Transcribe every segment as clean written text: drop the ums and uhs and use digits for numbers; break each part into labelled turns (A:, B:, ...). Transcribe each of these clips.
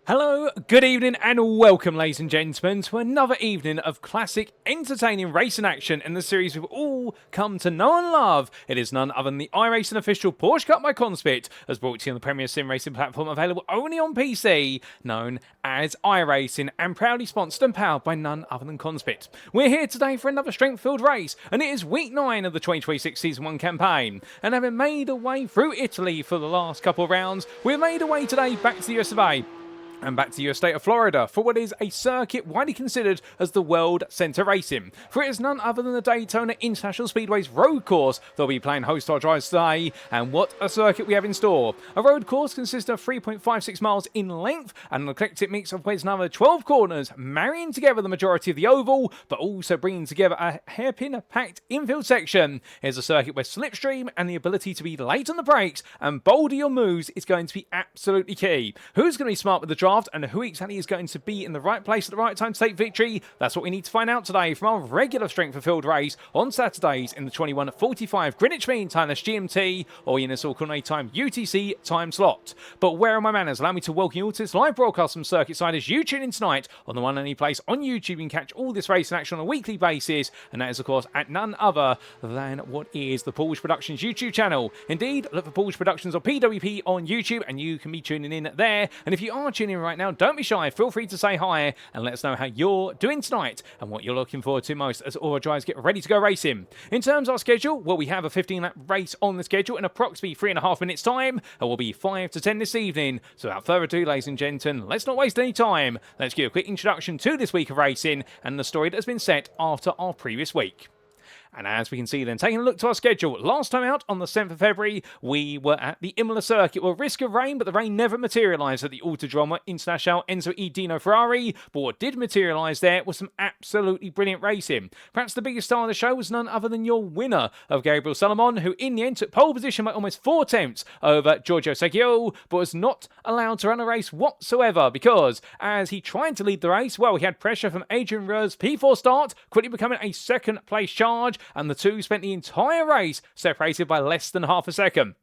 A: Hello, good evening, and welcome, ladies and gentlemen, to another evening of classic, entertaining racing action in the series we've all come to know and love. It is none other than the iRacing official Porsche Cup by CONSPIT, as brought to you on the premier sim racing platform available only on PC, known as iRacing, and proudly sponsored and powered by none other than CONSPIT. We're here today for another strength-filled race, and it is week 9 of the 2026 Season 1 campaign. And having made our way through Italy for the last couple of rounds, we've made our way today back to the US of A. And back to your state of Florida for what is a circuit widely considered as the world centre racing. For it is none other than the Daytona International Speedway's road course that will be playing host to our drives today. And what a circuit we have in store. A road course consists of 3.56 miles in length and an eclectic mix of where's another 12 corners, marrying together the majority of the oval, but also bringing together a hairpin-packed infield section. Here's a circuit where Slipstream and the ability to be late on the brakes and bolder your moves is going to be absolutely key. Who's going to be smart with the draft and who exactly is going to be in the right place at the right time to take victory? That's what we need to find out today from our regular strength of field race on Saturdays in the 21:45 Greenwich Mean Time, that's GMT, or in a Coordinate Time UTC time slot. But where are my manners? Allow me to welcome you all to this live broadcast from Circuit Side as you tune in tonight on the one and only place on YouTube. You can catch all this racing action on a weekly basis, and that is of course at none other than what is the Porsche Productions YouTube channel. Indeed, look for Porsche Productions or PWP on YouTube and you can be tuning in there. And if you are tuning in right now, don't be shy, feel free to say hi and let us know how you're doing tonight and what you're looking forward to most as all our drivers get ready to go racing. In terms of our schedule, well, we have a 15-lap race on the schedule in approximately 3.5 minutes time, and we'll be 5 to 10 this evening. So without further ado, ladies and gentlemen, let's not waste any time. Let's give a quick introduction to this week of racing and the story that has been set after our previous week. And as we can see then, taking a look to our schedule, last time out on the 7th of February, we were at the Imola circuit. Well, risk of rain, but the rain never materialised at the Autodromo Internazionale Enzo E. Dino Ferrari. But what did materialise there was some absolutely brilliant racing. Perhaps the biggest star of the show was none other than your winner of Gabriel Salomon, who in the end took pole position by almost 4 attempts over Giorgio Seggio, but was not allowed to run a race whatsoever because as he tried to lead the race, well, he had pressure from Adrian Reur's P4 start, quickly becoming a second place charge, and the two spent the entire race separated by less than half a second.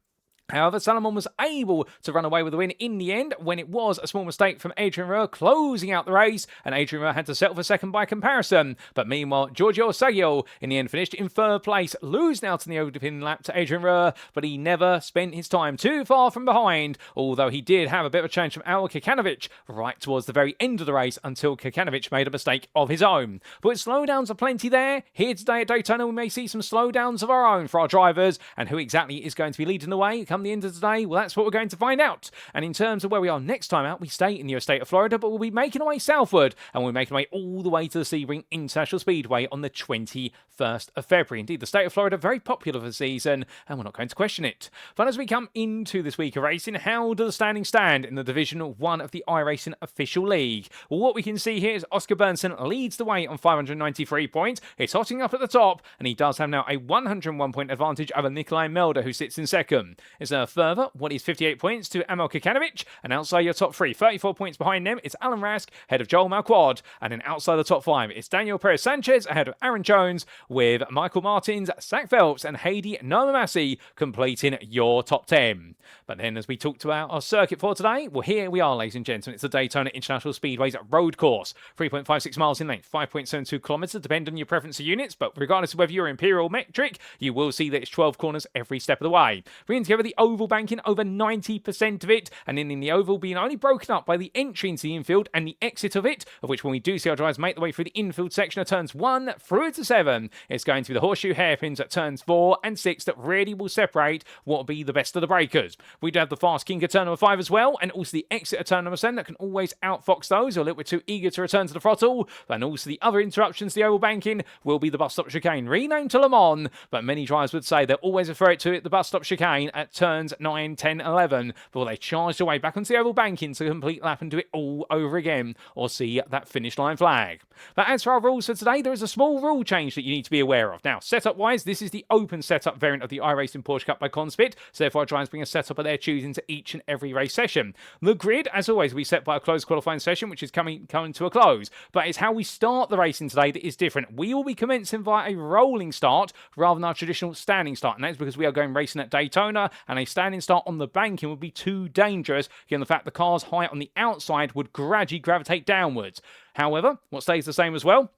A: However, Salomon was able to run away with the win in the end when it was a small mistake from Adrian Reur closing out the race, and Adrian Reur had to settle for second by comparison. But meanwhile, Giorgio Seggio in the end finished in third place, losing out in the opening lap to Adrian Reur, but he never spent his time too far from behind, although he did have a bit of a change from Al Kekanovic right towards the very end of the race until Kekanovic made a mistake of his own. But with slowdowns are plenty there, here today at Daytona we may see some slowdowns of our own for our drivers, and who exactly is going to be leading the way come the end of today? Well, that's what we're going to find out. And in terms of where we are next time out, we stay in the state of Florida, but we'll be making our way southward, and we're making our way all the way to the Sebring International Speedway on the 21st of February. Indeed, the state of Florida, very popular for the season, and we're not going to question it. But as we come into this week of racing, how do the standings stand in the Division 1 of the iRacing Official League? Well, what we can see here is Oscar Bernson leads the way on 593 points. It's hotting up at the top, and he does have now a 101-point advantage over Nikolai Melder, who sits in second. It's a further, what is 58 points to Amel Kekanovic, and outside your top 3, 34 points behind them, it's Alan Rask ahead of Joel Malquad, and then outside the top 5, it's Daniel Perez-Sanchez ahead of Aaron Jones, with Michael Martins, Zach Phelps, and Heidi Nomamasi completing your top 10. But then, as we talked about our circuit for today, well, here we are, ladies and gentlemen. It's the Daytona International Speedway's road course, 3.56 miles in length, 5.72 kilometres, depending on your preference of units, but regardless of whether you're imperial metric, you will see that it's 12 corners every step of the way. Bringing together the oval banking, over 90% of it, and then in the oval being only broken up by the entry into the infield and the exit of it, of which when we do see our drivers make the way through the infield section of turns 1 through to 7, it's going to be the horseshoe hairpins at turns 4 and 6 that really will separate what will be the best of the breakers. We do have the fast kink at turn number 5 as well, and also the exit at turn number 7 that can always outfox those who are a little bit too eager to return to the throttle. And also the other interruptions to the oval banking will be the bus stop chicane, renamed to Le Mans, but many drivers would say they'll always refer it to the bus stop chicane at turns 9, 10, 11 before they charge their way back onto the oval banking to complete lap and do it all over again or see that finish line flag. But as for our rules for today, there is a small rule change that you need to be aware of. Now, setup wise, this is the open setup variant of the iRacing Porsche Cup by CONSPIT, so therefore our drivers bring a setup of their choosing to each and every race session. The grid, as always, will be set by a closed qualifying session, which is coming to a close, but it's how we start the racing today that is different. We will be commencing via a rolling start rather than our traditional standing start, and that's because we are going racing at Daytona, and a standing start on the banking would be too dangerous, given the fact the cars high on the outside would gradually gravitate downwards. However, what stays the same as well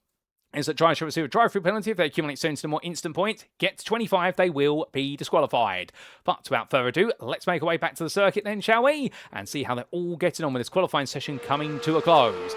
A: is that drivers shall receive a drive-through penalty if they accumulate 7 or more instant points. Get to 25, they will be disqualified. But without further ado, let's make our way back to the circuit then, shall we? And see how they're all getting on with this qualifying session coming to a close.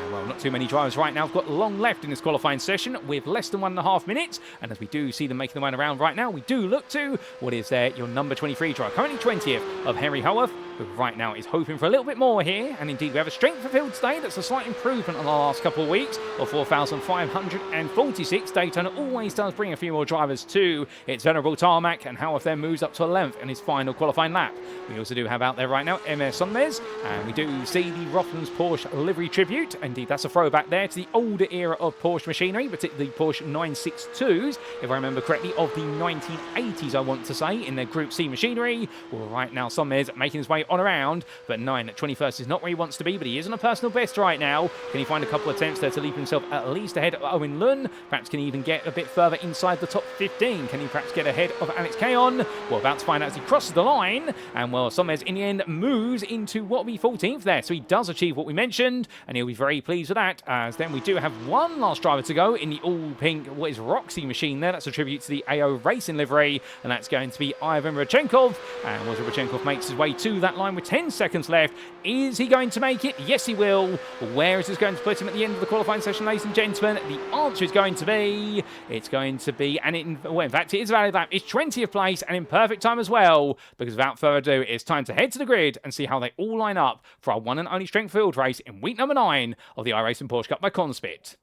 A: Well, not too many drivers right now have got long left in this qualifying session with less than 1.5 minutes. And as we do see them making their way around right now, we do look to what is there, your number 23 driver, currently 20th of Henry Howarth, who right now is hoping for a little bit more here. And indeed, we have a strength of field today that's a slight improvement on the last couple of weeks of 4,546. Daytona always does bring a few more drivers to its venerable tarmac, and Howarth then moves up to 11th in his final qualifying lap. We also do have out there right now MS Sonmez, and we do see the Rothmans Porsche livery tribute. Indeed, that's a throwback there to the older era of Porsche machinery, particularly the Porsche 962s, if I remember correctly, of the 1980s, I want to say, in their Group C machinery. Well, right now, Sonmez making his way on around, but 9 at 21st is not where he wants to be, but he is on a personal best right now. Can he find a couple of attempts there to leap himself at least ahead of Owen Lund? Perhaps can he even get a bit further inside the top 15? Can he perhaps get ahead of Alex Kayon? We're about to find out as he crosses the line, and well, Sonmez in the end moves into what will be 14th there, so he does achieve what we mentioned, and he'll be very pleased with that, as then we do have one last driver to go in the all-pink, what is Roxy machine there. That's a tribute to the iRacing livery, and that's going to be Ivan Rychenkov, and well, Rychenkov makes his way to that line with 10 seconds left. Is he going to make it? Yes, he will. Where is this going to put him at the end of the qualifying session, ladies and gentlemen? The answer is going to be, in fact, it is a valid lap. It's 20th place and in perfect time as well, because without further ado, it's time to head to the grid and see how they all line up for our one and only strength field race in week number 9 of the iRacing Porsche Cup by CONSPIT.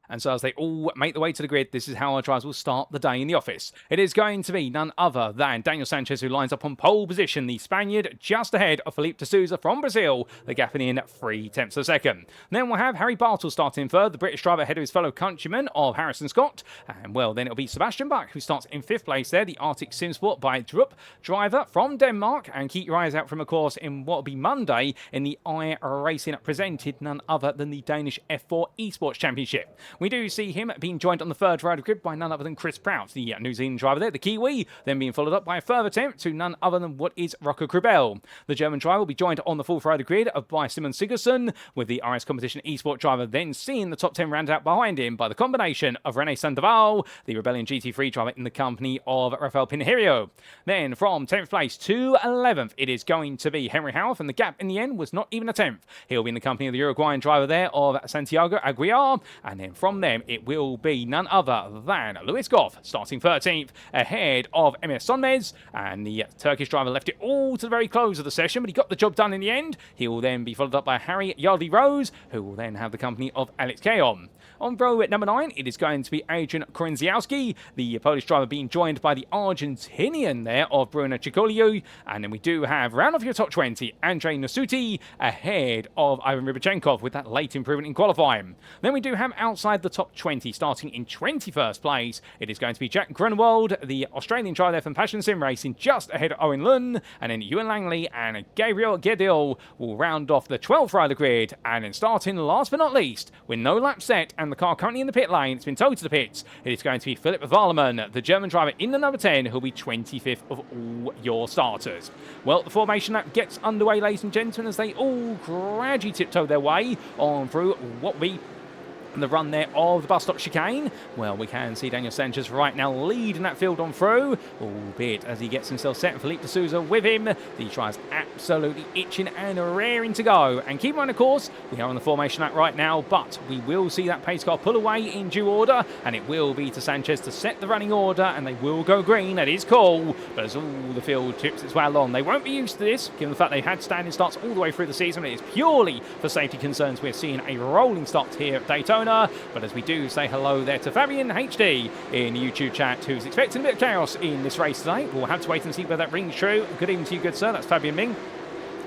A: And so as they all make their way to the grid, this is how our drivers will start the day in the office. It is going to be none other than Daniel Sanchez, who lines up on pole position, the Spaniard just ahead of Felipe de Souza from Brazil, the gapping in 3/10 of a second. And then we'll have Harry Bartle starting third, the British driver ahead of his fellow countryman of Harrison Scott. And well, then it'll be Sebastian Bach, who starts in 5th place there, the Arctic Simsport by Drup driver from Denmark. And keep your eyes out from, of course, in what will be Monday in the iRacing presented none other than the Danish F4 Esports Championship. We do see him being joined on the third ride of grid by none other than Chris Prout, the New Zealand driver there, the Kiwi, then being followed up by a further attempt to none other than what is Rocco Krubel. The German driver will be joined on the fourth ride of grid by Simon Sigurdsson, with the RS Competition Esport driver then seeing the top 10 round out behind him by the combination of René Sandoval, the Rebellion GT3 driver in the company of Rafael Pinheiro. Then from 10th place to 11th, it is going to be Henry Howarth, and the gap in the end was not even a 10th. He'll be in the company of the Uruguayan driver there of Santiago Aguiar, and then from them it will be none other than Lewis Goff, starting 13th, ahead of MS Sonmez, and the Turkish driver left it all to the very close of the session, but he got the job done in the end. He will then be followed up by Harry Yardley Rose, who will then have the company of Alex Kayon. On row at number 9, it is going to be Adrian Korenziowski, the Polish driver being joined by the Argentinian there of Bruno Ciccolio, and then we do have round off your top 20, Andrei Nasuti, ahead of Ivan Rychenkov with that late improvement in qualifying. Then we do have outside the top 20, starting in 21st place, it is going to be Jack Grunewald, the Australian driver there from Passion Sim Racing, just ahead of Owen Lund, and then Ewan Langley and Gabriel Gedil will round off the 12th ride of grid, and then starting last but not least, with no lap set and the car currently in the pit lane, it's been towed to the pits, it is going to be Philipp Wallermann, the German driver in the number 10, who'll be 25th of all your starters. Well, the formation lap gets underway, ladies and gentlemen, as they all gradually tiptoe their way on through what we the run there of the bus stop chicane. Well, we can see Daniel Sanchez right now leading that field on through, albeit as he gets himself set and Felipe de Souza with him. The tries absolutely itching and raring to go. And keep in mind, of course, we are on the formation lap right now, but we will see that pace car pull away in due order, and it will be to Sanchez to set the running order, and they will go green. That is cool, but as all the field tips its way along, they won't be used to this, given the fact they had standing starts all the way through the season. It is purely for safety concerns. We're seeing a rolling start here at Daytona. But as we do say hello there to Fabian HD in the YouTube chat, who's expecting a bit of chaos in this race today. We'll have to wait and see whether that rings true. Good evening to you, good sir. That's Fabian Ming,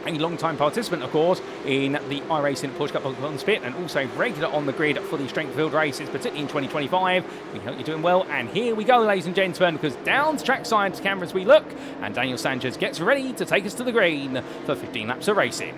A: a long-time participant, of course, in the iRacing Porsche Cup by CONSPIT, and also regular on the grid for the strength field races, particularly in 2025. We hope you're doing well, and here we go, ladies and gentlemen, because down to trackside cameras we look, and Daniel Sanchez gets ready to take us to the green for 15 laps of racing.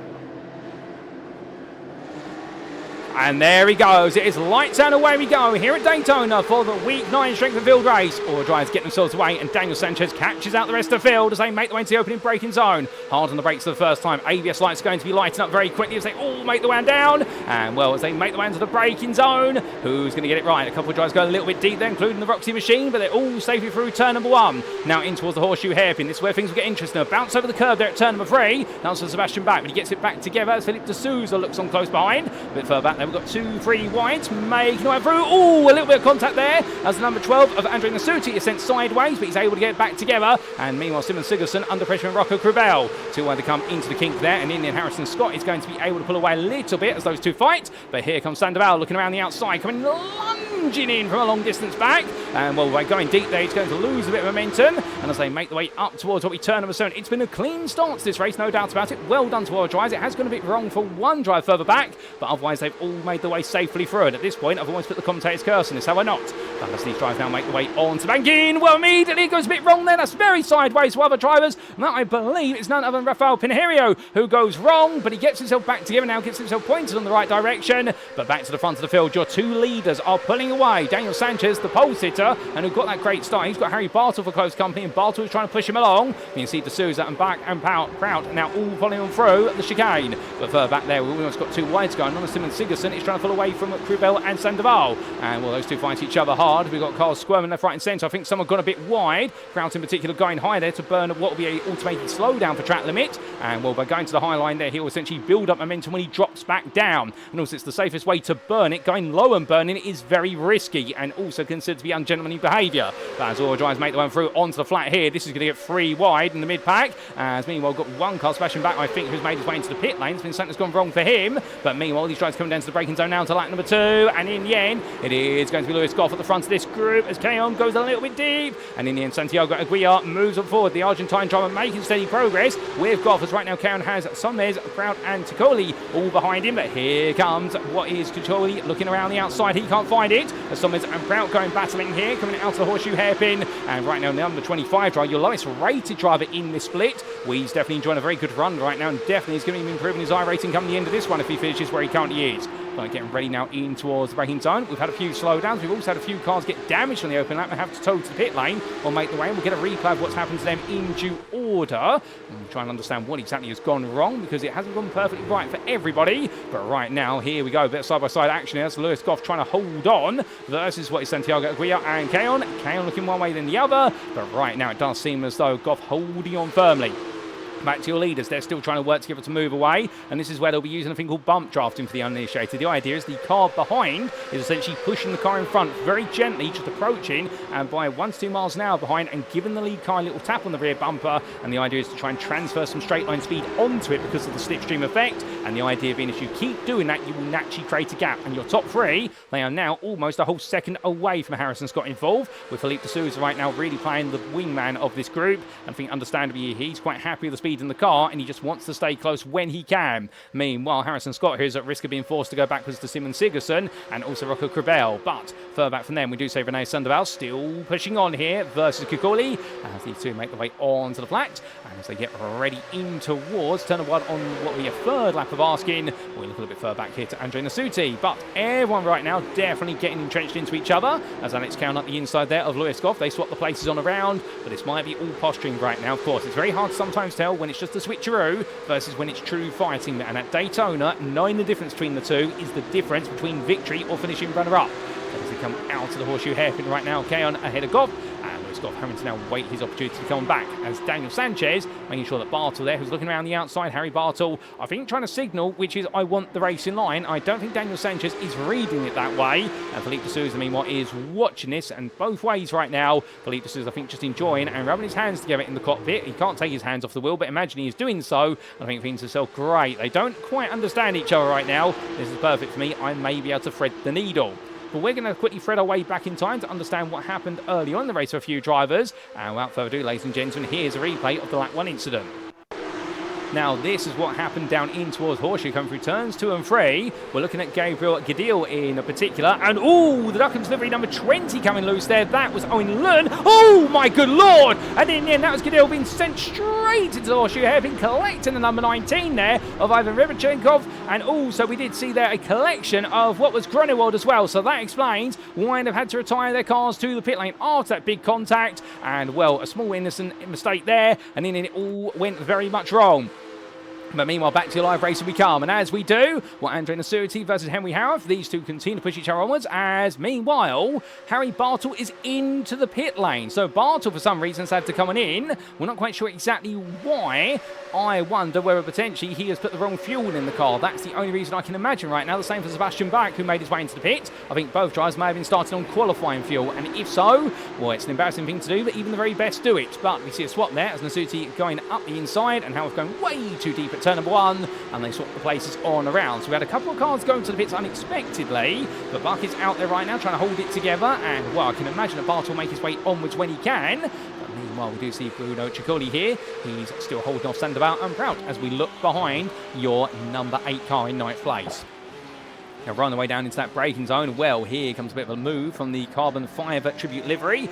A: And there he goes. It is lights out, away we go here at Daytona for the Week 9 Strength and Field race. All drivers get themselves away, and Daniel Sanchez catches out the rest of the field as they make their way into the opening braking zone. Hard on the brakes for the first time. ABS lights are going to be lighting up very quickly as they all make the way down. And well, as they make the way into the braking zone, who's going to get it right? A couple of drivers go a little bit deep there, including the Roxy machine, but they're all safely through turn number 1. Now in towards the horseshoe hairpin. This is where things will get interesting. A bounce over the curb there at turn number 3. Now to Sebastian back, but he gets it back together as Philippe de Souza looks on close behind. A bit further back there, we've got 2-3 whites making their way through. Ooh, a little bit of contact there as the number 12 of Andre Nasuti is sent sideways, but he's able to get it back together. And meanwhile, Simon Sigurdsson under pressure from Rocco Cribell. 2-1 to come into the kink there, and Indian Harrison Scott is going to be able to pull away a little bit as those two fight. But here comes Sandoval looking around the outside, coming lunging in from a long distance back. And well, by going deep there, he's going to lose a bit of momentum. And as they make the way up towards what we turn number 7, it's been a clean start to this race, no doubt about it. Well done to our drivers. It has gone a bit wrong for one drive further back, but otherwise they've all made the way safely through. And at this point, I've almost put the commentator's curse on this, have I not? But as these drivers now make the way on to banking, well, immediately it goes a bit wrong there. That's very sideways for other drivers. And that, I believe, is none other than Rafael Pinheiro, who goes wrong, but he gets himself back together now, gets himself pointed on the right direction. But back to the front of the field, your two leaders are pulling away. Daniel Sanchez, the pole sitter, and who got that great start. He's got Harry Bartle for close company, and Bartle is trying to push him along. You can see De Souza and back and Prout now all following on through the chicane. But further back there, we've almost got two wides going on. Simon Sigurdsson is trying to pull away from Cribell and Sandoval. And well, those two fight each other hard. We've got Carl squirming left, right and centre. I think someone got a bit wide. Prout in particular going high there to burn what will be an automated slowdown for track limit. And well, by going to the high line there, he'll essentially build up momentum when he drops back down. And also, it's the safest way to burn it. Going low and burning it is very risky and also considered to be ungentlemanly behaviour. But as all drivers make their way through onto the flat here, this is going to get 3 wide in the mid-pack. As meanwhile, got one car splashing back, I think, who's made his way into the pit lane. It's been something that's gone wrong for him. But meanwhile, these drivers coming down to the braking zone now to lap number 2. And in the end, it is going to be Lewis Goff at the front of this group as Keon goes a little bit deep. And in the end, Santiago Aguiar moves on forward. The Argentine driver making steady progress with Goff, as right now Keon has Sommes, Prout and Ticoli all behind him. But here comes what is Ticoli looking around the outside. He can't find it. As Sommes and Prout going battling here, coming out of the horseshoe hairpin. And right now, the number 25 driver, your lowest rated driver in this split. We's definitely enjoying a very good run right now, and definitely is going to be improving his iRacing come the end of this one if he finishes where he currently is. But getting ready now in towards the braking zone. We've had a few slowdowns. We've also had a few cars get damaged on the open lap and have to tow to the pit lane or make the way. And we'll get a replay of what's happened to them in due order. And try and understand what exactly has gone wrong, because it hasn't gone perfectly right for everybody. But right now, here we go. A bit of side-by-side action here. That's Lewis Goff trying to hold on versus what is Santiago Aguiar and Keon. Keon looking one way than the other. But right now, it does seem as though Goff holding on firmly. Back to your leaders, they're still trying to work together to move away, and this is where they'll be using a thing called bump drafting for the uninitiated. The idea is the car behind is essentially pushing the car in front very gently, just approaching and by 1 to 2 miles an hour behind, and giving the lead car a little tap on the rear bumper. And the idea is to try and transfer some straight line speed onto it because of the slipstream effect. And the idea being, if you keep doing that, you will naturally create a gap. And your top 3, they are now almost a whole second away from Harrison Scott involved, with Philippe de Souza right now really playing the wingman of this group. And I think understandably he's quite happy with the speed in the car, and he just wants to stay close when he can. Meanwhile, Harrison Scott here is at risk of being forced to go backwards to Simon Sigurdsson and also Rocco Cribell. But further back from them, we do say Renee Sandoval still pushing on here versus Kukuli as these two make their way onto the flat. And as they get ready in towards turn 1 on what will be a 3rd lap of Askin, we look a little bit further back here to Andre Nasuti. But everyone right now definitely getting entrenched into each other as Alex Cowan up the inside there of Lewis Goff. They swap the places on around, but this might be all posturing right now. Of course, it's very hard to sometimes tell when it's just a switcheroo versus when it's true fighting. And at Daytona, knowing the difference between the two is the difference between victory or finishing runner-up. As they come out of the horseshoe hairpin right now, Keon ahead of Goff. Goff having to now wait his opportunity to come back as Daniel Sanchez making sure that Bartle there, who's looking around the outside, Harry Bartle, I think trying to signal, which is I want the race in line. I don't think Daniel Sanchez is reading it that way, and Philippe de Souza meanwhile is watching this, and both ways right now. Philippe de Souza I think just enjoying and rubbing his hands together in the cockpit. He can't take his hands off the wheel, but imagining he's doing so, I think thinks to himself, great, they don't quite understand each other right now. This is perfect for me. I may be able to thread the needle. But we're going to quickly thread our way back in time to understand what happened early on in the race for a few drivers. And without further ado, ladies and gentlemen, here's a replay of the lap 1 incident. Now, this is what happened down in towards Horseshoe, coming through turns 2 and 3. We're looking at Gabriel Gadil in particular. And, the Duckham's livery number 20 coming loose there. That was Owen Lund. Oh, my good Lord. And in the end, that was Gadil being sent straight into the Horseshoe hairpin, collecting the number 19 there of Ivan Ribachenkov. And also, we did see there a collection of what was Grunewald as well. So that explains why they've had to retire their cars to the pit lane after that big contact. And, well, a small innocent mistake there. And then it all went very much wrong. But meanwhile, back to live racing we come. And as we do, Andre Nasuti versus Henry Howarth. These two continue to push each other onwards. As meanwhile, Harry Bartle is into the pit lane. So Bartle, for some reason, has had to come on in. We're not quite sure exactly why. I wonder whether potentially he has put the wrong fuel in the car. That's the only reason I can imagine right now. The same for Sebastian Bach, who made his way into the pit. I think both drivers may have been starting on qualifying fuel. And if so, well, it's an embarrassing thing to do, but even the very best do it. But we see a swap there as Nasuti going up the inside and Howarth going way too deep at turn number 1, and they swap the places on around. So we had a couple of cars going to the pits unexpectedly, but Buck is out there right now trying to hold it together, and well, I can imagine that Bartle will make his way onwards when he can. But meanwhile, we do see Bruno Ciccoli here. He's still holding off Sandoval and Prout as we look behind your number 8 car in 9th place. Now, run the way down into that braking zone. Well, here comes a bit of a move from the Carbon 5 Tribute livery.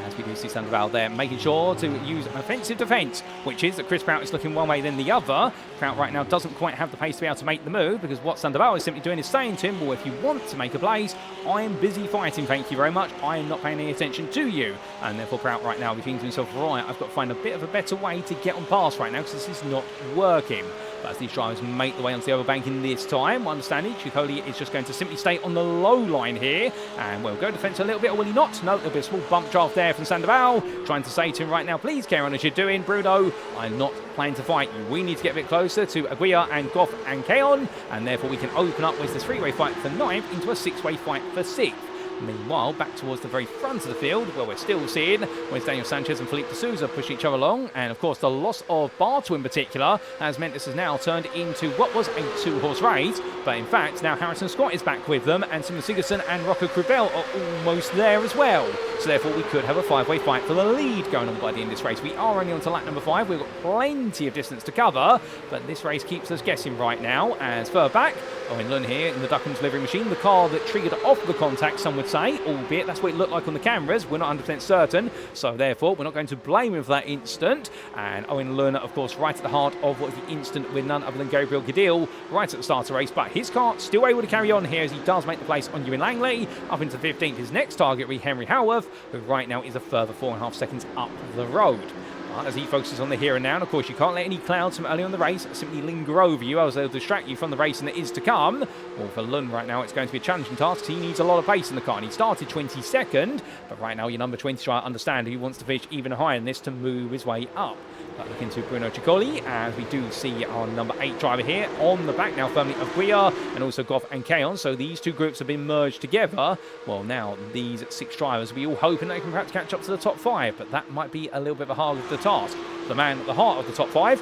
A: As we do see Sandoval there, making sure to use an offensive defence, which is that Chris Prout is looking one way then the other. Prout right now doesn't quite have the pace to be able to make the move, because what Sandoval is simply doing is saying to him, well, if you want to make a place, I am busy fighting, thank you very much. I am not paying any attention to you. And therefore, Prout right now will be thinking to himself, right, I've got to find a bit of a better way to get on past right now, because this is not working. But as these drivers make the way onto the other bank in this time, my understanding, Ciccoli is just going to simply stay on the low line here. And we'll go defence a little bit, or will he not? No, there'll be a small bump draft there from Sandoval, trying to say to him right now, please carry on as you're doing, Bruno. I'm not planning to fight you. We need to get a bit closer to Aguirre and Goff and Keon, and therefore we can open up with this 3-way fight for 9th into a 6-way fight for 6th. Meanwhile, back towards the very front of the field, where we're still seeing where's Daniel Sanchez and Felipe de Souza push each other along. And of course, the loss of Bartle in particular has meant this has now turned into what was a 2-horse race. But in fact, now Harrison Scott is back with them, and Simon Sigurdsson and Rocco Krubel are almost there as well. So therefore, we could have a 5-way fight for the lead going on by the end of this race. We are only on to lap number 5. We've got plenty of distance to cover, but this race keeps us guessing right now. As further back, Owen Lund here in the Duckham's livery machine, the car that triggered off the contact, some would say, albeit that's what it looked like on the cameras. We're not 100% certain, so therefore we're not going to blame him for that instant. And Owen Lund, of course, right at the heart of what was the instant with none other than Gabriel Gadil right at the start of the race. But his car still able to carry on here as he does make the place on Ewan Langley up into 15th. His next target will be Henry Howarth, who right now is a further 4.5 seconds up the road. As he focuses on the here and now, and of course you can't let any clouds from early on the race simply linger over you, as they'll distract you from the racing that is to come. Well, for Lund right now it's going to be a challenging task. He needs a lot of pace in the car, and he started 22nd, but right now your number 20 driver, understand, he wants to finish even higher than this to move his way up. But looking to Bruno Ciccoli, as we do see our number 8 driver here on the back now firmly of Guia and also Goff and Keon. So these two groups have been merged together. Well, now these 6 drivers, we all hoping they can perhaps catch up to the top 5, but that might be a little bit of a hard task. The man at the heart of the top 5,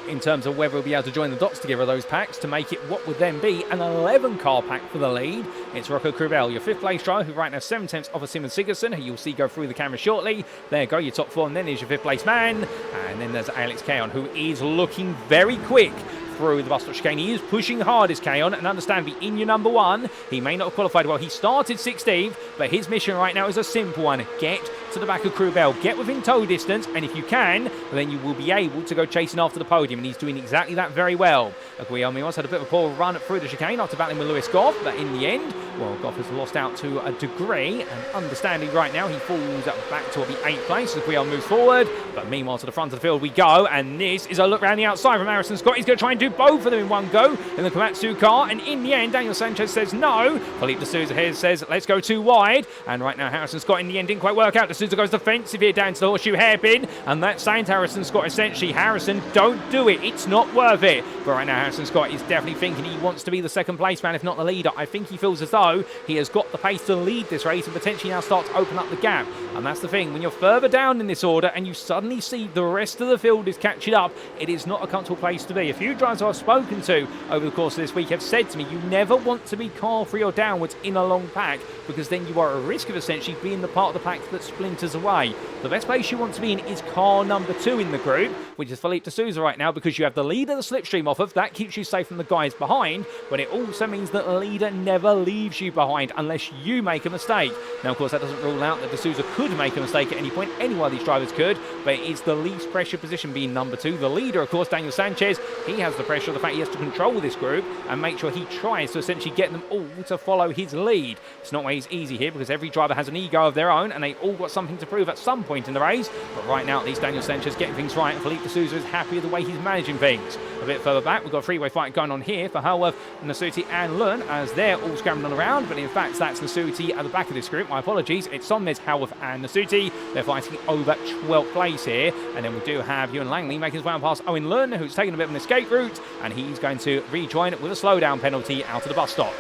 A: in terms of whether we'll be able to join the dots together, those packs, to make it what would then be an 11-car pack for the lead. It's Rocco Krubel, your 5th place driver, who right now 7/10 off of Simon Sigurdsson, who you'll see go through the camera shortly. There you go, your top 4, and then is your 5th place man. And then there's Alex Keon, who is looking very quick through the bus stop chicane. He is pushing hard as Keon, and understand, be in your number 1. He may not have qualified well. He started 16th, but his mission right now is a simple one. Get to the back of Krubel, get within tow distance, and if you can, then you will be able to go chasing after the podium, and he's doing exactly that very well. Aguirre once had a bit of a poor run through the chicane after battling with Lewis Goff, but in the end, well, Goff has lost out to a degree, and understanding right now, he falls back to the 8th place as Aguirre moves forward. But meanwhile, to the front of the field we go, and this is a look around the outside from Harrison Scott. He's going to try and do both of them in one go in the Komatsu car, and in the end, Daniel Sanchez says no. Felipe de Souza here says, let's go too wide, and right now, Harrison Scott in the end didn't quite work out. De Souza goes defensive here down to the horseshoe hairpin, and that's saying to Harrison Scott, essentially, Harrison, don't do it. It's not worth it. But right now, Harrison Scott is definitely thinking he wants to be the 2nd place man, if not the leader. I think he feels as though he has got the pace to lead this race and potentially now start to open up the gap. And that's the thing, when you're further down in this order and you suddenly see the rest of the field is catching up, it is not a comfortable place to be. A few drivers I've spoken to over the course of this week have said to me, you never want to be car free or downwards in a long pack, because then you are at risk of essentially being the part of the pack that splinters meters away. The best place you want to be in is car number 2 in the group, which is Felipe de Sousa right now, because you have the leader, the Slipstream off of. That keeps you safe from the guys behind, but it also means that the leader never leaves you behind unless you make a mistake. Now, of course, that doesn't rule out that de Sousa could make a mistake at any point. Any one of these drivers could, but it's the least pressure position being number 2. The leader, of course, Daniel Sanchez, he has the pressure of the fact he has to control this group and make sure he tries to essentially get them all to follow his lead. It's not always easy here because every driver has an ego of their own and they all got something to prove at some point in the race. But right now, at least Daniel Sanchez getting things right, and Felipe de Sousa is happy with the way he's managing things. A bit further back, we've got a freeway fight going on here for Howard, Nasuti and Lund as they're all scrambling around, but in fact that's Nasuti at the back of this group. My apologies, it's Sonmez, Howard and Nasuti. They're fighting over 12th place here, and then we do have Ewan Langley making his way past Owen Lund, who's taking a bit of an escape route, and he's going to rejoin with a slowdown penalty out of the bus stop.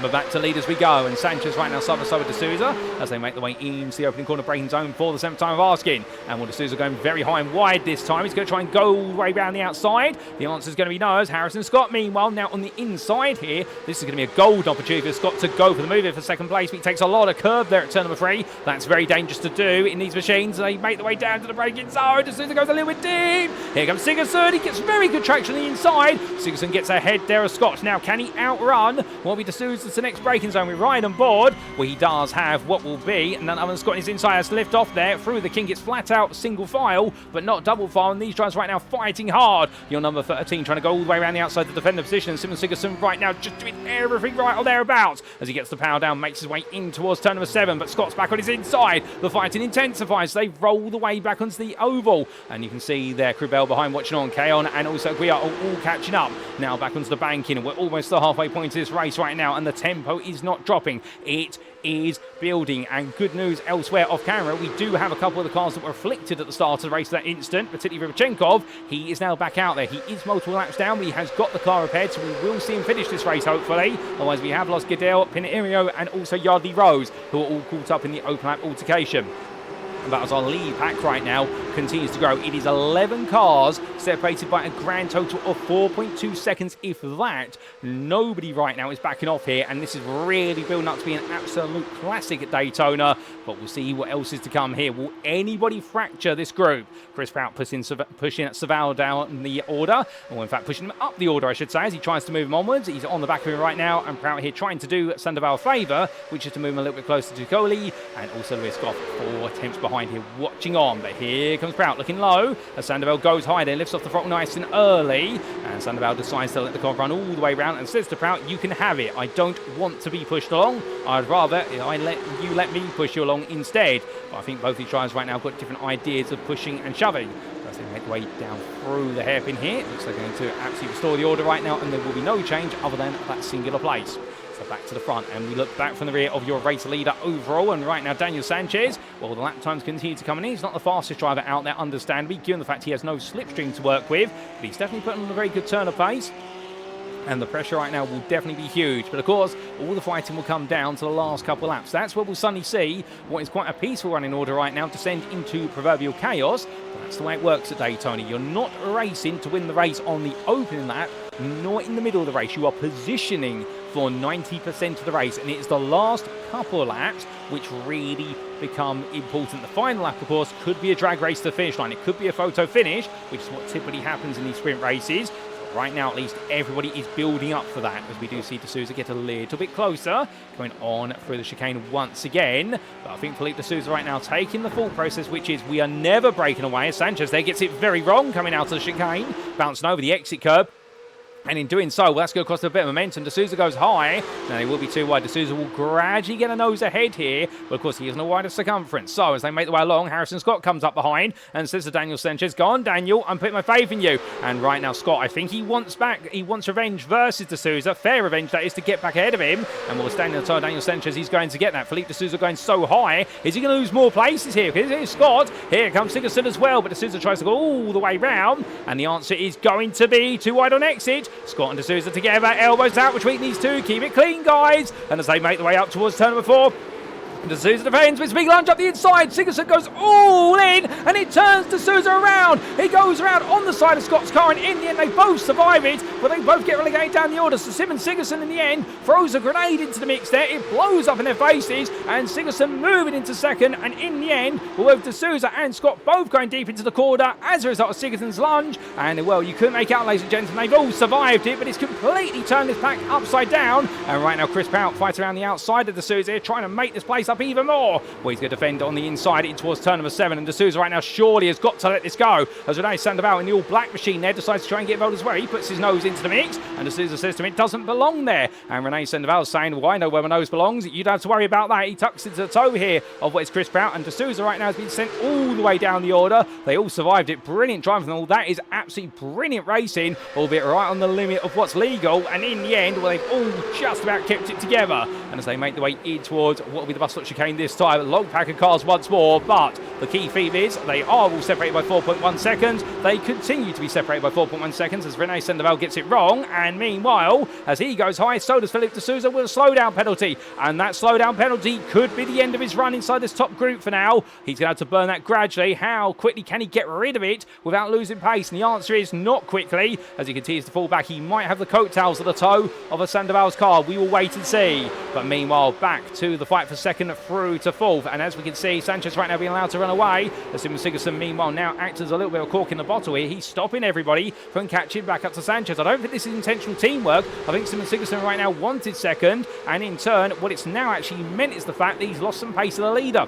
A: But back to lead as we go, and Sanchez right now side by side with de Sousa as they make their way into the opening corner braking zone for the 7th time of asking. And de Sousa going very high and wide this time. He's going to try and go all the way around the outside. The answer is going to be no, as Harrison Scott meanwhile now on the inside here. This is going to be a gold opportunity for Scott to go for the move in for second place, but he takes a lot of curve there at turn number 3. That's very dangerous to do in these machines. They make their way down to the braking zone. De Sousa goes a little bit deep. Here comes Sigurdsson. He gets very good traction on the inside. Sigurdsson gets ahead there of Scott. Now can he outrun? Will be de Sousa to the next braking zone with Ryan on board? Well, he does have what will be none other than Scott in his inside has to lift off there through the king. It's flat out single file, but not double file, and these drivers right now fighting hard. Your number 13 trying to go all the way around the outside to defend the position. Simon Sigurdsson right now just doing everything right or thereabouts as he gets the power down, makes his way in towards turn number 7, but Scott's back on his inside. The fighting intensifies. They roll the way back onto the oval, and you can see there Krubel behind watching on. Keon and also we are all catching up now back onto the banking, and we're almost the halfway point of this race right now, and the tempo is not dropping. It is building, and good news elsewhere off camera, we do have a couple of the cars that were afflicted at the start of the race at that instant, particularly Rybachenkov. He is now back out there. He is multiple laps down, but he has got the car repaired, so we will see him finish this race hopefully. Otherwise we have lost Goodell, Pinheiro and also Yardley Rose, who are all caught up in the open lap altercation. But as our lead pack right now continues to grow, it is 11 cars separated by a grand total of 4.2 seconds, if that. Nobody right now is backing off here, and this is really building up to be an absolute classic at Daytona. But we'll see what else is to come here. Will anybody fracture this group? Chris Prout pushing Savall down the order, or in fact pushing him up the order, I should say, as he tries to move him onwards. He's on the back of him right now, and Prout here trying to do Sandoval a favour, which is to move him a little bit closer to Coley, and also Lewis Goff 4 attempts behind here watching on. But here comes Prout looking low as Sandoval goes high there, lifts off the throttle nice and early, and Sandoval decides to let the car run all the way around and says to Prout, you can have it. I don't want to be pushed along. I'd rather let me push you along instead. But I think both these drivers right now have got different ideas of pushing and shoving. As they make their way down through the hairpin here, it looks like they're going to absolutely restore the order right now, and there will be no change other than that singular place. So back to the front, and we look back from the rear of your race leader overall, and right now Daniel Sanchez, well, the lap times continue to come in. He's not the fastest driver out there, understandably, given the fact he has no slipstream to work with, but he's definitely putting on a very good turn of pace. And the pressure right now will definitely be huge. But of course, all the fighting will come down to the last couple of laps. That's where we'll suddenly see what is quite a peaceful running order right now descend into proverbial chaos. But that's the way it works at Daytona. You're not racing to win the race on the opening lap, nor in the middle of the race. You are positioning for 90% of the race, and it is the last couple of laps which really become important. The final lap, of course, could be a drag race to the finish line. It could be a photo finish, which is what typically happens in these sprint races. Right now, at least, everybody is building up for that, as we do see de Sousa get a little bit closer, going on through the chicane once again. But I think Felipe de Sousa right now taking the full process, which is we are never breaking away. As Sanchez there gets it very wrong coming out of the chicane, bouncing over the exit curb. And in doing so, well, that's going to cost a bit of momentum. De Sousa goes high. Now, he will be too wide. De Sousa will gradually get a nose ahead here. But, of course, he isn't a wider circumference. So, as they make their way along, Harrison Scott comes up behind and says to Daniel Sanchez, go on, Daniel, I'm putting my faith in you. And right now, Scott, I think he wants revenge versus De Sousa. Fair revenge, that is, to get back ahead of him. And we'll stand on Daniel Sanchez, he's going to get that. Felipe de Sousa going so high. Is he going to lose more places here? Because here's Scott. Here comes Sigurdsson as well. But De Sousa tries to go all the way round. And the answer is going to be too wide on exit. Scott and De Sousa together, elbows out between these two. Keep it clean, guys. And as they make their way up towards turn number 4, D'Souza defends with his big lunge up the inside. Sigerson goes all in and it turns D'Souza around. He goes around on the side of Scott's car and in the end they both survive it, but they both get relegated down the order. So Simon Sigerson in the end throws a grenade into the mix there. It blows up in their faces and Sigerson moving into second, and in the end, both D'Souza and Scott both going deep into the corner as a result of Sigerson's lunge. And well, you couldn't make out, ladies and gentlemen, they've all survived it, but it's completely turned this pack upside down. And right now Chris Pout fights around the outside of D'Souza here, trying to make this place up even more. Well, he's going to defend on the inside in towards turn number 7, and D'Souza right now surely has got to let this go, as Rene Sandoval in the all-black machine there decides to try and get involved as well. He puts his nose into the mix, and D'Souza says to him it doesn't belong there. And Rene Sandoval saying, well, I know where my nose belongs, you don't have to worry about that. He tucks into the toe here of what is Chris Pout, and D'Souza right now has been sent all the way down the order. They all survived it. Brilliant driving from all. That is absolutely brilliant racing, albeit right on the limit of what's legal, and in the end, well, they've all just about kept it together. And as they make their way in towards what will be the bus stop chicane this time, long pack of cars once more, but the key theme is they are all separated by 4.1 seconds. They continue to be separated by 4.1 seconds as Rene Sandoval gets it wrong, and meanwhile, as he goes high, so does Philippe D'Souza with a slowdown penalty, and that slowdown penalty could be the end of his run inside this top group for now. He's going to have to burn that gradually. How quickly can he get rid of it without losing pace? And the answer is not quickly, as he continues to fall back. He might have the coattails of the toe of a Sandoval's car. We will wait and see. But meanwhile, back to the fight for second through to fourth, and as we can see, Sanchez right now being allowed to run away. As Simon Sigerson meanwhile now acts as a little bit of a cork in the bottle here. He's stopping everybody from catching back up to Sanchez. I don't think this is intentional teamwork. I think Simon Sigerson right now wanted second, and in turn what it's now actually meant is the fact that he's lost some pace to the leader.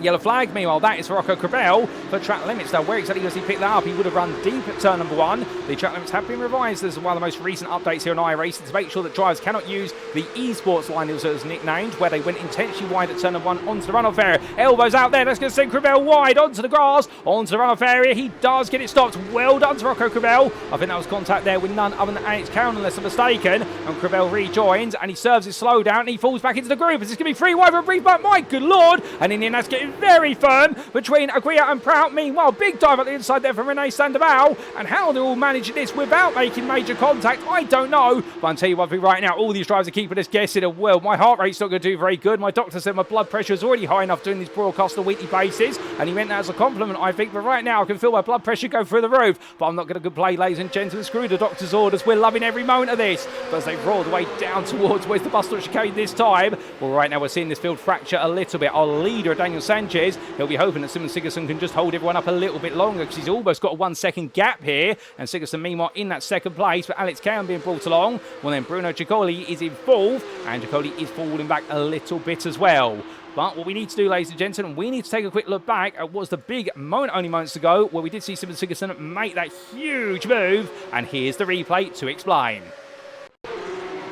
A: Yellow flag, meanwhile, that is for Rocco Crabell for track limits. Now, where exactly does he pick that up? He would have run deep at turn number 1. The track limits have been revised. This is one of the most recent updates here on iRacing to make sure that drivers cannot use the esports line, as it was nicknamed, where they went intentionally wide at turn number 1 onto the runoff area. Elbows out there. That's going to send Crabell wide onto the grass, onto the runoff area. He does get it stopped. Well done to Rocco Crabell. I think that was contact there with none other than Alex Cowan, unless I'm mistaken. And Crabell rejoins, and he serves his slowdown, and he falls back into the group. Is this going to be free wide for a brief moment? My good lord. And in the end, that's getting very firm between Aguirre and Prout. Meanwhile, big dive at the inside there from Rene Sandoval, and how they're all managing this without making major contact, I don't know. But I'll tell you one thing right now, all these drivers are keeping us guessing. Well, my heart rate's not going to do very good. My doctor said my blood pressure is already high enough doing these broadcasts on a weekly basis, and he meant that as a compliment, I think. But right now, I can feel my blood pressure go through the roof. But I'm not going to complain, ladies and gentlemen. Screw the doctor's orders. We're loving every moment of this. But as they roll the way down towards where's the bus stop chicane this time, well, right now we're seeing this field fracture a little bit. Our leader, Daniel Sanchez, he'll be hoping that Simon Sigerson can just hold everyone up a little bit longer, because he's almost got a 1 second gap here, and Sigerson meanwhile in that second place, but Alex Cowan being brought along. Well, then Bruno Giacoli is in fourth, and Giacoli is falling back a little bit as well. But what we need to do, ladies and gentlemen, we need to take a quick look back at what was the big moment only moments ago, where we did see Simon Sigerson make that huge move, and here's the replay to explain.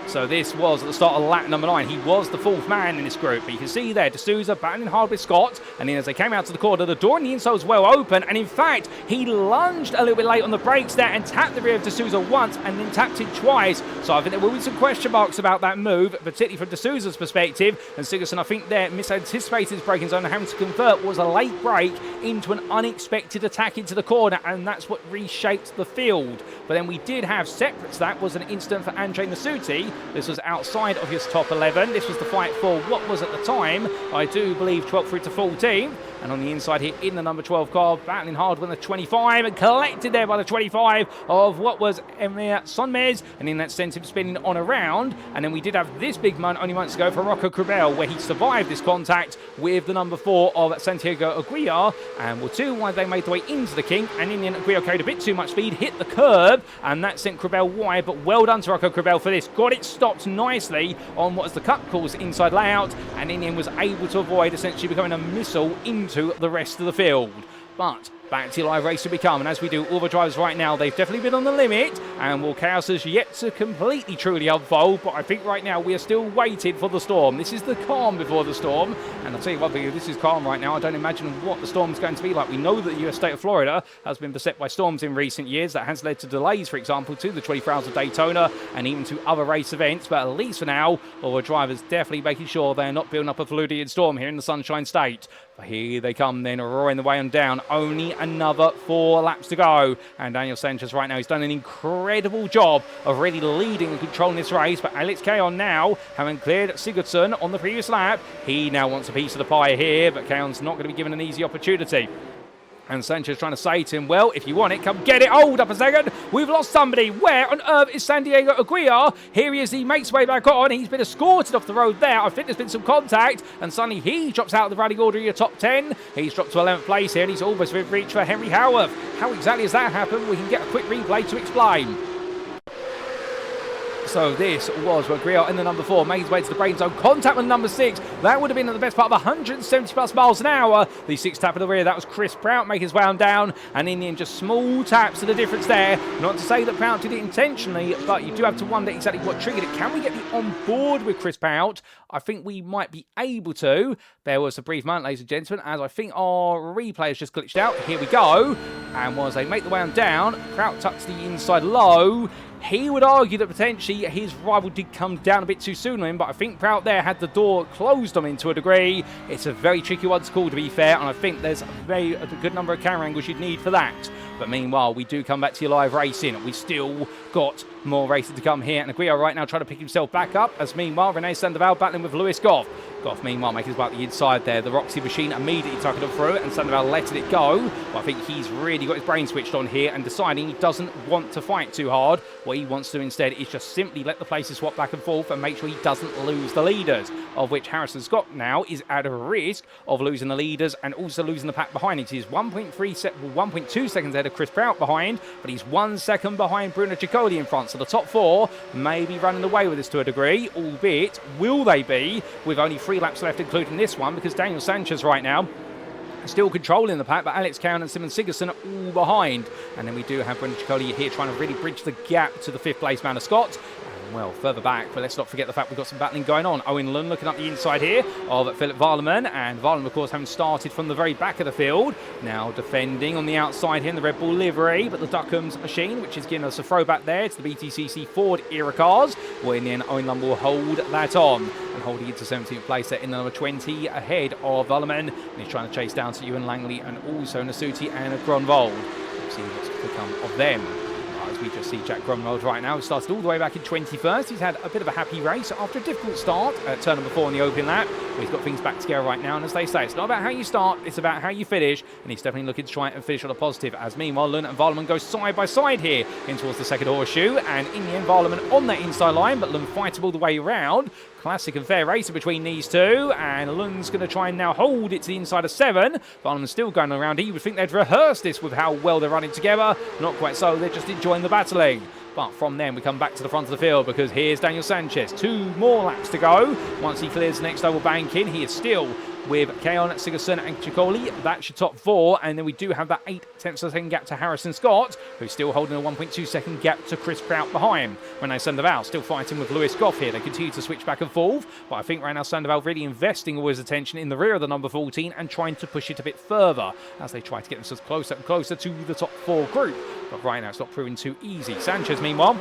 A: So this was at the start of lap number 9. He was the fourth man in this group. But you can see there, D'Souza battling hard with Scott. And then as they came out to the corner, the door on the inside was well open. And in fact, he lunged a little bit late on the brakes there and tapped the rear of D'Souza once and then tapped it twice. So I think there will be some question marks about that move, particularly from D'Souza's perspective. And Sigerson, I think there, misanticipated his braking zone and having to convert what was a late brake into an unexpected attack into the corner. And that's what reshaped the field. But then we did have, separate to that, was an incident for Andre Nasuti. This was outside of his top 11. This was the fight for what was at the time, I do believe, 12th through to 14. And on the inside here in the number 12 car, battling hard with the 25 and collected there by the 25 of what was Emir Sonmez. And then that sent him spinning on around. And then we did have this big moment only months ago for Rocco Crabell, where he survived this contact with the number 4 of Santiago Aguirre. And well, 2 they made the way into the kink. And in the end, Aguirre carried a bit too much speed, hit the curb, and that sent Crabell wide. But well done to Rocco Crabell for this. Got it stopped nicely on what was the cut course inside layout. And in the end was able to avoid essentially becoming a missile into the rest of the field. But back to live race to become, and as we do all the drivers right now, they've definitely been on the limit, and well, chaos has yet to completely truly unfold, but I think right now we are still waiting for the storm. This is the calm before the storm, and I'll tell you one thing, if this is calm right now, I don't imagine what the storm is going to be like. We know that the US state of Florida has been beset by storms in recent years. That has led to delays, for example, to the 24 Hours of Daytona and even to other race events, but at least for now, all the drivers definitely making sure they're not building up a Floridian storm here in the Sunshine State. Here they come then, roaring the way on down. Only another 4 laps to go. And Daniel Sanchez right now, he's done an incredible job of really leading and controlling this race. But Alex Keon now, having cleared Sigurdsson on the previous lap, he now wants a piece of the pie here. But Keon's not going to be given an easy opportunity. And Sanchez trying to say to him, well, if you want it, come get it. Hold up a second. We've lost somebody. Where on earth is San Diego Aguirre? Here he is. He makes way back on. He's been escorted off the road there. I think there's been some contact. And suddenly he drops out of the running order in your top 10. He's dropped to 11th place here. And he's almost within reach for Henry Howarth. How exactly has that happened? We can get a quick replay to explain. So this was Aguirre in the number 4, made his way to the brain zone. Contact with number 6. That would have been at the best part of 170 plus miles an hour. The 6 tap in the rear, that was Chris Prout making his way on down. And in the end, just small taps to the difference there. Not to say that Prout did it intentionally, but you do have to wonder exactly what triggered it. Can we get the on board with Chris Prout? I think we might be able to. There was a brief moment, ladies and gentlemen, as I think our replay has just glitched out. Here we go. And as they make the way on down, Prout tucks the inside low. He would argue that potentially his rival did come down a bit too soon on him, but I think Prout there had the door closed on him to a degree. It's a very tricky one to call, to be fair, and I think there's a good number of camera angles you'd need for that. But meanwhile, we do come back to your live racing. We still got more racing to come here, and Aguirre right now trying to pick himself back up, as meanwhile, René Sandoval battling with Lewis Goff. Goff, meanwhile, making his way up the inside there. The Roxy machine immediately tucking him through it, and Sandoval letting it go. Well, I think he's really got his brain switched on here and deciding he doesn't want to fight too hard. What he wants to do instead is just simply let the places swap back and forth and make sure he doesn't lose the leaders, of which Harrison Scott now is at a risk of losing the leaders and also losing the pack behind him. He's 1.2 seconds ahead of Chris Prout behind, but he's 1 second behind Bruno Ciccoli in front. So the top 4 may be running away with this to a degree, albeit will they be with only 3 laps left, including this one, because Daniel Sanchez right now still controlling the pack, but Alex Cowan and Simon Sigurdsson are all behind. And then we do have Brendan Ciccoli here trying to really bridge the gap to the 5th place man of Scott. Well, further back, but let's not forget the fact we've got some battling going on. Owen Lund looking up the inside here of Philip Varleman, and Varleman, of course, having started from the very back of the field, now defending on the outside here in the Red Bull livery, but the Duckham's machine, which is giving us a throwback there to the BTCC Ford era cars, well, in the end, Owen Lund will hold that on, and holding into 17th place there in the number 20 ahead of Varleman, and he's trying to chase down to Ewan Langley and also Nasuti and Gronwald. Let's see what's become of them. We just see Jack Gromwald right now. He started all the way back in 21st. He's had a bit of a happy race after a difficult start at turn number 4 in the opening lap. But he's got things back together right now. And as they say, it's not about how you start, it's about how you finish. And he's definitely looking to try and finish on a positive. As meanwhile, Lund and Varleman go side by side here in towards the second horseshoe. And in the end, Varleman on that inside line, but Lund fightable the way around. Classic and fair racing between these two, and Lund's going to try and now hold it to the inside of 7. Varleman's still going around. He would think they'd rehearse this with how well they're running together. Not quite so. They're just enjoying the battling. But from then, we come back to the front of the field because here's Daniel Sanchez. 2 more laps to go. Once he clears the next oval bank in, he is still with Keon, Sigurdsson and Ciccoli. That's your top 4. And then we do have that 8 tenths of a second gap to Harrison Scott, who's still holding a 1.2 second gap to Chris Prout behind. René Sandoval still fighting with Lewis Goff here. They continue to switch back and forth. But I think right now Sandoval really investing all his attention in the rear of the number 14 and trying to push it a bit further as they try to get themselves closer and closer to the top 4 group. But right now it's not proving too easy. Sanchez, meanwhile,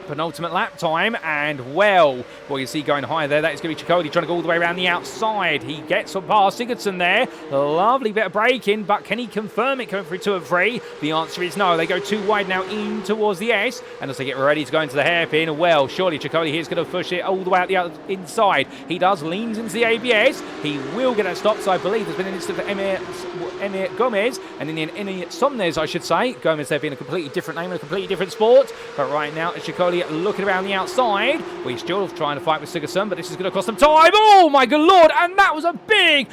A: penultimate lap time, and well, you see going high there, that is going to be Ciccoli trying to go all the way around the outside. He gets on past Sigurdsson there. Lovely bit of braking, but can he confirm it coming through 2 and 3? The answer is no. They go too wide now in towards the S, and as they get ready to go into the hairpin, well, surely Ciccoli here is going to push it all the way out the inside. He does, leans into the ABS. He will get that stop, so I believe there's been an incident for Emir Gomez, and in the end, Emir Somnes, I should say. Gomez there being a completely different name and a completely different sport, but right now, Ciccoli looking around the outside. We're still trying to fight with Sigurdsson, but this is going to cost them time. Oh my good lord, and that was a big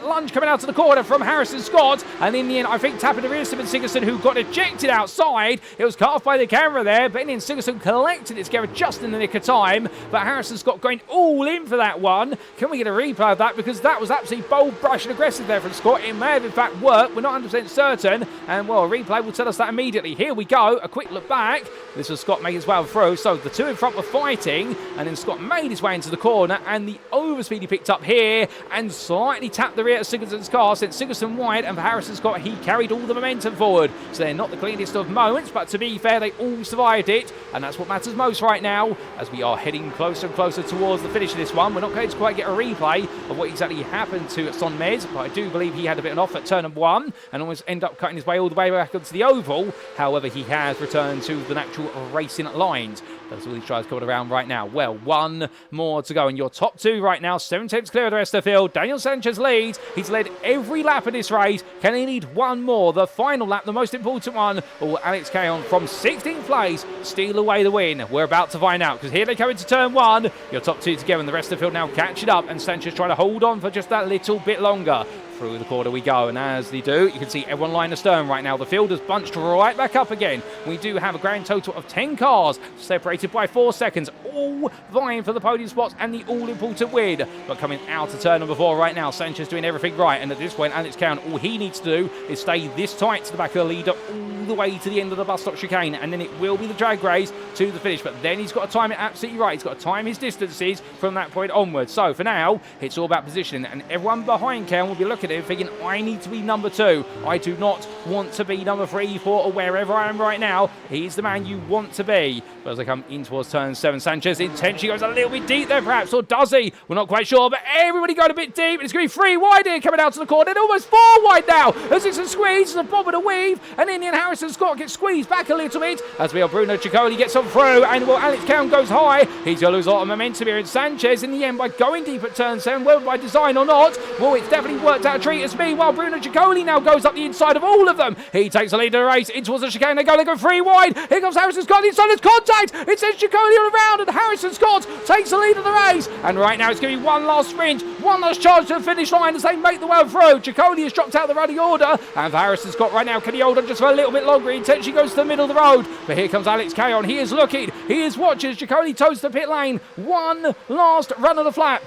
A: lunge coming out to the corner from Harrison Scott, and in the end I think tapping the rear of Sigurdsson, who got ejected outside. It was cut off by the camera there, but in the end Sigurdsson collected it together just in the nick of time, but Harrison Scott going all in for that one. Can we get a replay of that, because that was absolutely bold, brash and aggressive there from Scott. It may have been fact work. We're not 100% certain, and well, a replay will tell us that immediately. Here we go, a quick look back. This was Scott making his way through, so the two in front were fighting, and then Scott made his way into the corner, and the overspeed he picked up here, and slightly tapped the rear of Sigurdsson's car, sent Sigurdsson wide, and for Harrison Scott, he carried all the momentum forward. So they're not the cleanest of moments, but to be fair, they all survived it, and that's what matters most right now, as we are heading closer and closer towards the finish of this one. We're not going to quite get a replay of what exactly happened to Sonmez, but I do believe he had a bit of an off at turn number 1, and almost end up cutting his way all the way back onto the oval. However, he has returned to the natural racing lines. That's all these tries coming around right now. Well, one more to go, and your top two right now, 7 tenths clear of the rest of the field. Daniel Sanchez leads. He's led every lap of this race. Can he need one more? The final lap, the most important one. Or Alex Cayon from 16th place steal away the win? We're about to find out, because here they come into turn 1. Your top two together, and the rest of the field now catching up, and Sanchez trying to hold on for just that little bit longer. Through the corner we go, and as they do, you can see everyone line astern right now. The field has bunched right back up again. We do have a grand total of 10 cars separated by 4 seconds, all vying for the podium spots and the all-important win. But coming out of turn number 4 right now, Sanchez doing everything right, and at this point, Alex Cayon, all he needs to do is stay this tight to the back of the leader all the way to the end of the bus stop chicane, and then it will be the drag race to the finish. But then he's got to time it absolutely right. He's got to time his distances from that point onwards. So for now, it's all about positioning, and everyone behind Cayon will be looking at him thinking, I need to be number 2. I do not want to be number 3, 4, or wherever I am right now. He's the man you want to be. But as they come in towards turn 7, Sanchez intentionally goes a little bit deep there, perhaps, or does he? We're not quite sure, but everybody going a bit deep. It's going to be 3 wide here coming out to the corner, and almost 4 wide now, as it's a squeeze, a bob and a weave, and Indian Harrison Scott gets squeezed back a little bit, as we are Bruno Ciccoli gets on through, and well, Alex Cayon goes high. He's going to lose a lot of momentum here, and Sanchez in the end, by going deep at turn 7, whether by design or not, well, it's definitely worked out a treat as me, while Bruno Ciccoli now goes up the inside of all of them. He takes the lead of the race in towards the chicane. They go 3 wide. Here comes Harrison Scott. The inside, there's contact. It says Ciccoli all around, and Harrison Scott takes the lead of the race. And right now it's going to be one last sprint, one last charge to the finish line as they make the way through. Ciccoli has dropped out of the running order, and for Harrison Scott right now, can he hold on just for a little bit longer? He intentionally goes to the middle of the road, but here comes Alex Cayon. He is looking, he is watching. Ciccoli toes the pit lane. One last run of the flap.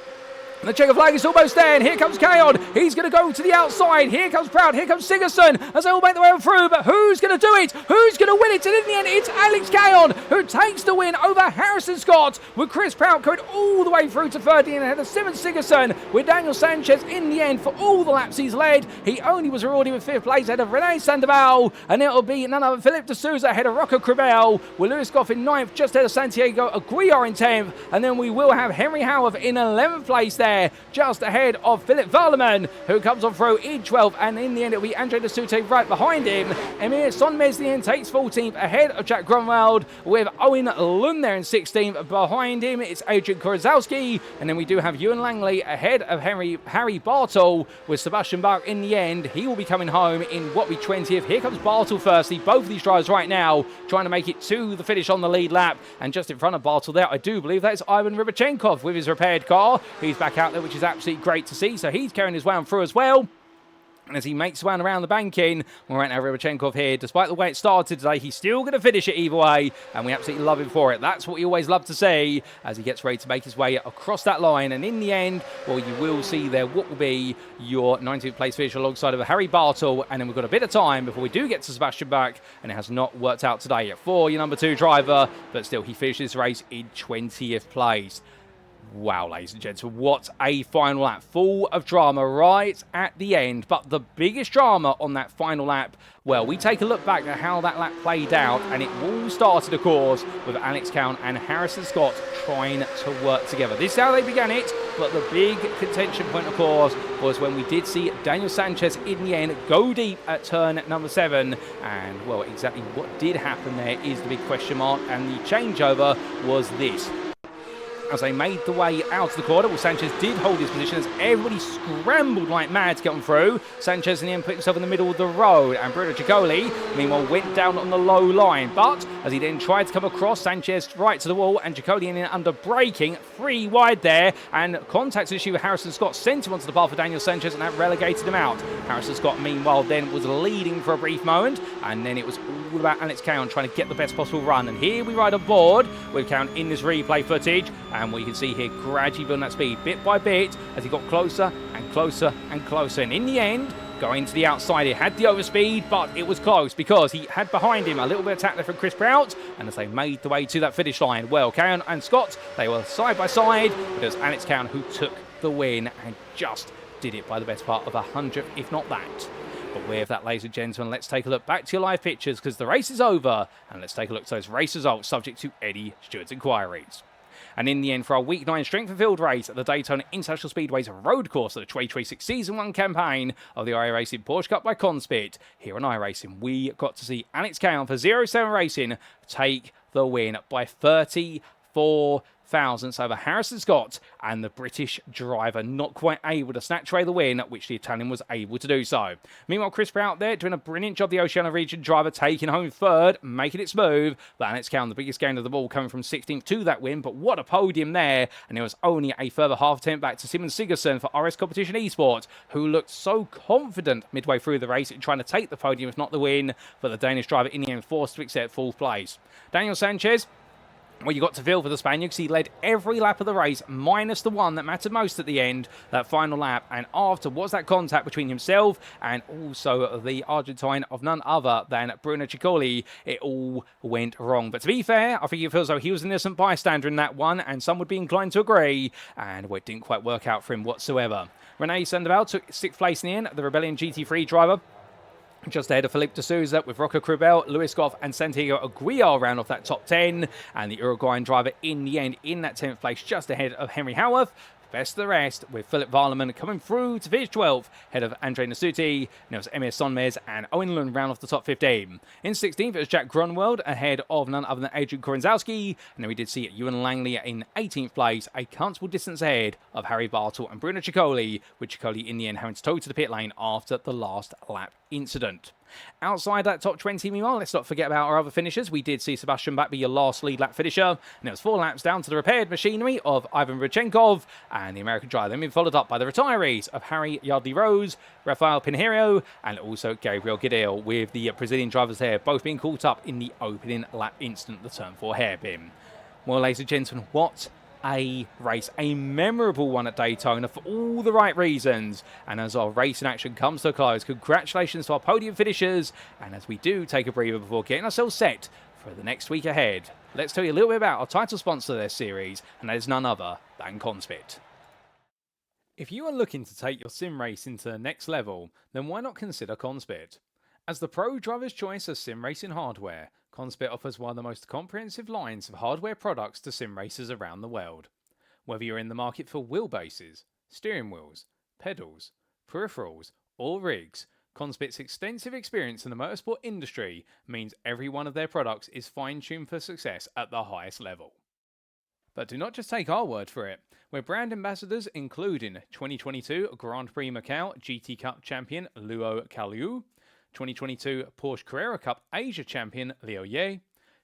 A: The checker flag is almost there, and here comes Cayon. He's going to go to the outside. Here comes Proud. Here comes Sigurdsson as they all make their way through. But who's going to do it? Who's going to win it? And in the end, it's Alex Cayon who takes the win over Harrison Scott, with Chris Proud going all the way through to 30 and ahead of Simon Sigurdsson, with Daniel Sanchez in the end for all the laps he's led. He only was rewarded with 5th place ahead of Rene Sandoval, and it'll be none other Philippe de Souza ahead of Rocco Cribel, with Lewis Goff in 9th, just ahead of Santiago Aguiar in 10th, and then we will have Henry Howard in 11th place there, just ahead of Philip Varleman, who comes on through in 12th, and in the end it'll be Andre de Soute right behind him. Emir Sonmez takes 14th ahead of Jack Grunwald, with Owen Lund there in 16th. Behind him it's Adrian Kurzowski, and then we do have Ewan Langley ahead of Harry Bartle, with Sebastian Bach in the end. He will be coming home in what we 20th. Here comes Bartle firstly. Both of these drivers right now trying to make it to the finish on the lead lap, and just in front of Bartle there, I do believe that is Ivan Rybachenkov with his repaired car. He's back out there, which is absolutely great to see. So he's carrying his way on through as well. And as he makes his way around the banking, we're right now Rybachenkov here. Despite the way it started today, he's still going to finish it either way, and we absolutely love him for it. That's what we always love to see as he gets ready to make his way across that line. And in the end, well, you will see there what will be your 19th place finish alongside of Harry Bartle. And then we've got a bit of time before we do get to Sebastian Bach, and it has not worked out today for your number 2 driver, but still he finishes the race in 20th place. Wow, ladies and gentlemen, what a final lap, full of drama right at the end. But the biggest drama on that final lap, well, we take a look back at how that lap played out, and it all started, of course, with Alex Cayon and Harrison Scott trying to work together. This is how they began it, but the big contention point, of course, was when we did see Daniel Sanchez in the end go deep at turn number 7. And, well, exactly what did happen there is the big question mark, and the changeover was this. As they made the way out of the corner, well, Sanchez did hold his position as everybody scrambled like mad to get on through. Sanchez in the end put himself in the middle of the road, and Bruno Ciccoli, meanwhile, went down on the low line. But as he then tried to come across, Sanchez right to the wall, and Ciccoli in under braking, 3 wide there, and contact issue with Harrison Scott sent him onto the path of Daniel Sanchez, and that relegated him out. Harrison Scott, meanwhile, then was leading for a brief moment, and then it was all about Alex Cayon trying to get the best possible run. And here we ride on board with Cayon in this replay footage, and we can see here gradually building that speed bit by bit as he got closer and closer and closer. And in the end, going to the outside. He had the overspeed, but it was close because he had behind him a little bit of tackler from Chris Prout, and as they made the way to that finish line, well, Cowan and Scott, they were side by side, but it was Alex Cowan who took the win and just did it by the best part of 100th, if not that. But with that, ladies and gentlemen, let's take a look back to your live pictures because the race is over, and let's take a look at those race results subject to Eddie Stewart's inquiries. And in the end, for our Week 9 Strength and Field race at the Daytona International Speedway's road course of the 2026 Season 1 campaign of the iRacing Porsche Cup by CONSPIT, here on iRacing, we got to see Alex Cowan for 07 Racing take the win by 34 thousandths over Harrison Scott, and the British driver not quite able to snatch away the win, which the Italian was able to do so. Meanwhile, Chris Prout there doing a brilliant job, the Oceania region driver taking home third, making it smooth, but Alex Cowan, the biggest gain of the ball, coming from 16th to that win, but what a podium there, and there was only a further half attempt back to Simon Sigurdsson for RS Competition Esports, who looked so confident midway through the race in trying to take the podium, if not the win, but the Danish driver in the end forced to accept fourth place. Daniel Sanchez, well, you got to feel for the Spaniard because he led every lap of the race, minus the one that mattered most at the end, that final lap. And after was that contact between himself and also the Argentine of none other than Bruno Ciccoli. It all went wrong. But to be fair, I think it feels like he was an innocent bystander in that one, and some would be inclined to agree. And well, it didn't quite work out for him whatsoever. Rene Sandoval took 6th place in the end, the Rebellion GT3 driver, just ahead of Felipe de Souza, with Rocco Crubel, Luis Goff and Santiago Aguilar round off that top 10. And the Uruguayan driver in the end in that 10th place, just ahead of Henry Howarth. Best of the rest, with Philip Varleman coming through to finish 12th, ahead of Andre Nasuti, and it was Emir Sonmez and Owen Lund round off the top 15. In 16th, it was Jack Grunwald, ahead of none other than Adrian Korenzowski, and then we did see Ewan Langley in 18th place, a comfortable distance ahead of Harry Bartle and Bruno Ciccoli, with Ciccoli in the end having to tow to the pit lane after the last lap incident. Outside that top 20, meanwhile, let's not forget about our other finishers. We did see Sebastian Bach be your last lead lap finisher, and it was 4 laps down to the repaired machinery of Ivan Rodchenkov and the American driver, then being followed up by the retirees of Harry Yardley-Rose, Rafael Pinheiro, and also Gabriel Guedel, with the Brazilian drivers there both being caught up in the opening lap incident, the turn 4 hairpin. Well, ladies and gentlemen, what a race, a memorable one at Daytona for all the right reasons. And as our racing action comes to a close, congratulations to our podium finishers. And as we do take a breather before getting ourselves set for the next week ahead, let's tell you a little bit about our title sponsor of this series, and that is none other than CONSPIT. If you are looking to take your sim racing to the next level, then why not consider CONSPIT? As the pro driver's choice of sim racing hardware, CONSPIT offers one of the most comprehensive lines of hardware products to sim racers around the world. Whether you're in the market for wheelbases, steering wheels, pedals, peripherals, or rigs, CONSPIT's extensive experience in the motorsport industry means every one of their products is fine-tuned for success at the highest level. But do not just take our word for it. We're brand ambassadors including 2022 Grand Prix Macau GT Cup champion Luo Kaliu, 2022 Porsche Carrera Cup Asia champion Liu Ye,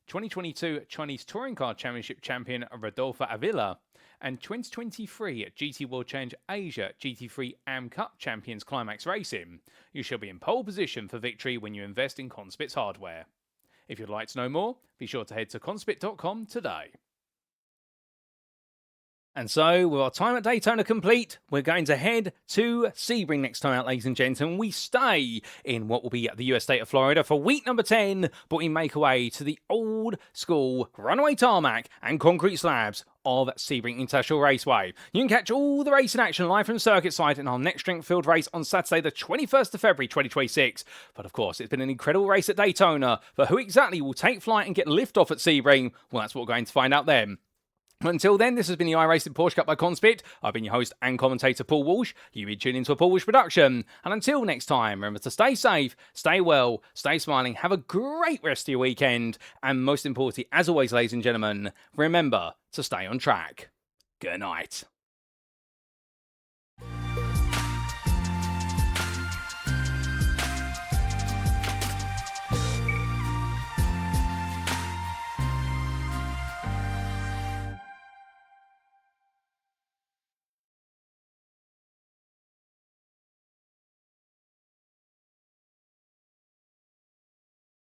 A: 2022 Chinese Touring Car Championship champion Rodolfo Avila, and 2023 GT World Challenge Asia GT3 AM Cup champions Climax Racing. You shall be in pole position for victory when you invest in CONSPIT's hardware. If you'd like to know more, be sure to head to conspit.com today. And so, with our time at Daytona complete, we're going to head to Sebring next time out, ladies and gentlemen. We stay in what will be the US state of Florida for week number 10, but we make our way to the old school runaway tarmac and concrete slabs of Sebring International Raceway. You can catch all the racing action live from circuit side in our next strength field race on Saturday the 21st of February 2026. But of course, it's been an incredible race at Daytona, but who exactly will take flight and get liftoff at Sebring? Well, that's what we're going to find out then. Until then, this has been the iRacing Porsche Cup by CONSPIT. I've been your host and commentator, Paul Walsh. You've been tuning into a Paul Walsh production. And until next time, remember to stay safe, stay well, stay smiling, have a great rest of your weekend. And most importantly, as always, ladies and gentlemen, remember to stay on track. Good night.